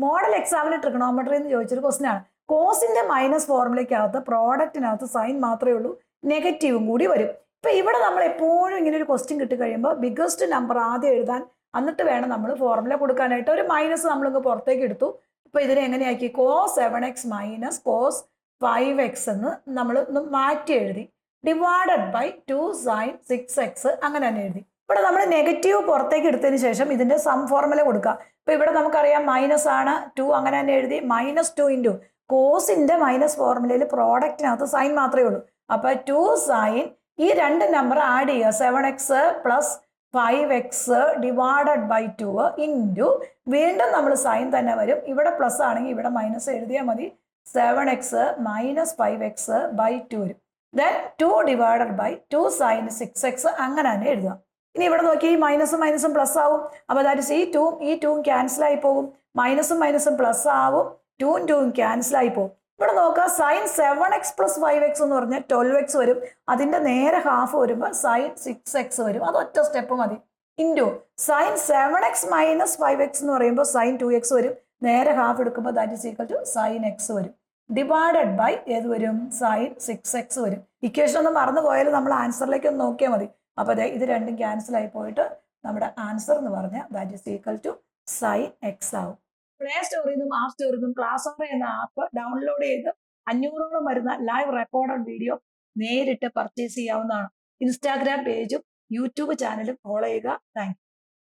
Model എക്സാമിന് trigonometry എന്ന് ചോദിച്ചൊരു ക്വസ്റ്റൻ ആണ്. കോസിന്റെ മൈനസ് ഫോർമുലയ്ക്കകത്ത് പ്രോഡക്റ്റിനകത്ത് സൈൻ മാത്രമേ ഉള്ളൂ, നെഗറ്റീവും കൂടി വരും. ഇപ്പൊ ഇവിടെ നമ്മൾ എപ്പോഴും ഇങ്ങനെ ഒരു ക്വസ്റ്റ്യൻ കിട്ടിക്കഴിയുമ്പോൾ ബിഗ്ഗസ്റ്റ് നമ്പർ ആദ്യം എഴുതാൻ, എന്നിട്ട് വേണം നമ്മൾ ഫോർമുല കൊടുക്കാനായിട്ട്. ഒരു മൈനസ് നമ്മളിങ്ങ് പുറത്തേക്ക് എടുത്തു. ഇപ്പൊ ഇതിനെ എങ്ങനെയാക്കി? Cos 7x minus cos 5x എന്ന് നമ്മൾ മാറ്റി എഴുതി. ഡിവൈഡഡ് ബൈ 2 സൈൻ 6x അങ്ങനെ തന്നെ എഴുതി. ഇവിടെ നമ്മൾ നെഗറ്റീവ് പുറത്തേക്ക് എടുത്തതിന് ശേഷം ഇതിന്റെ സം ഫോർമുല കൊടുക്കുക. ഇപ്പൊ ഇവിടെ നമുക്കറിയാം മൈനസ് ആണ്, 2 അങ്ങനെ തന്നെ എഴുതി. -2 ഇൻറ്റു കോസിന്റെ മൈനസ് ഫോർമുലയിൽ പ്രോഡക്റ്റിനകത്ത് സൈൻ മാത്രമേ ഉള്ളൂ. അപ്പൊ 2 സൈൻ, ഈ രണ്ട് നമ്പർ ആഡ് ചെയ്യുക, 7x plus 5x divided by 2 into വീണ്ടും നമ്മൾ സൈൻ തന്നെ വരും. ഇവിടെ പ്ലസ് ആണെങ്കിൽ ഇവിടെ മൈനസ് എഴുതിയാൽ മതി. 7x മൈനസ് 5x ബൈ 2 വരും. Then 2 divided by 2 sign 6x അങ്ങനെ തന്നെ എഴുതുക. ഇനി ഇവിടെ നോക്കി ഈ മൈനസും മൈനസും പ്ലസ് ആവും. അപ്പോൾ ദാറ്റ് ഈ 2 ക്യാൻസൽ ആയി പോകും. മൈനസും മൈനസും പ്ലസ് ആവും, 2 ക്യാൻസൽ ആയി പോകും. ഇവിടെ നോക്കുക, സൈൻ 7x പ്ലസ് 5x എന്ന് പറഞ്ഞാൽ 12x വരും. അതിന്റെ നേരെ ഹാഫ് വരുമ്പോൾ സൈൻ 6x വരും. അത് ഒറ്റ സ്റ്റെപ്പ് മതി. Into sine 7x minus 5x എന്ന് പറയുമ്പോൾ സൈൻ 2x വരും. നേരെ ഹാഫ് എടുക്കുമ്പോൾ that is equal to sine x വരും. ഡിവൈഡഡ് ബൈ ഏത് വരും? സൈൻ 6x വരും. ഇക്വേഷൻ ഒന്ന് മറന്നു പോയാൽ നമ്മൾ ആൻസറിലേക്ക് ഒന്ന് നോക്കിയാൽ മതി. അപ്പോൾ ഇത് രണ്ടും ക്യാൻസൽ ആയി പോയിട്ട് നമ്മുടെ ആൻസർ എന്ന് പറഞ്ഞാൽ that is equal to sine x ആവും. പ്ലേ സ്റ്റോറിൽ നിന്നും ആപ്പ് സ്റ്റോറിൽ നിന്നും ക്ലാസ് ഓവർ എന്ന ആപ്പ് ഡൗൺലോഡ് ചെയ്ത് 500ഓളം വരുന്ന ലൈവ് റെക്കോർഡഡ് വീഡിയോ നേരിട്ട് പർച്ചേസ് ചെയ്യാവുന്നതാണ്. ഇൻസ്റ്റാഗ്രാം പേജും യൂട്യൂബ് ചാനലും ഫോളോ ചെയ്യുക. Thank U.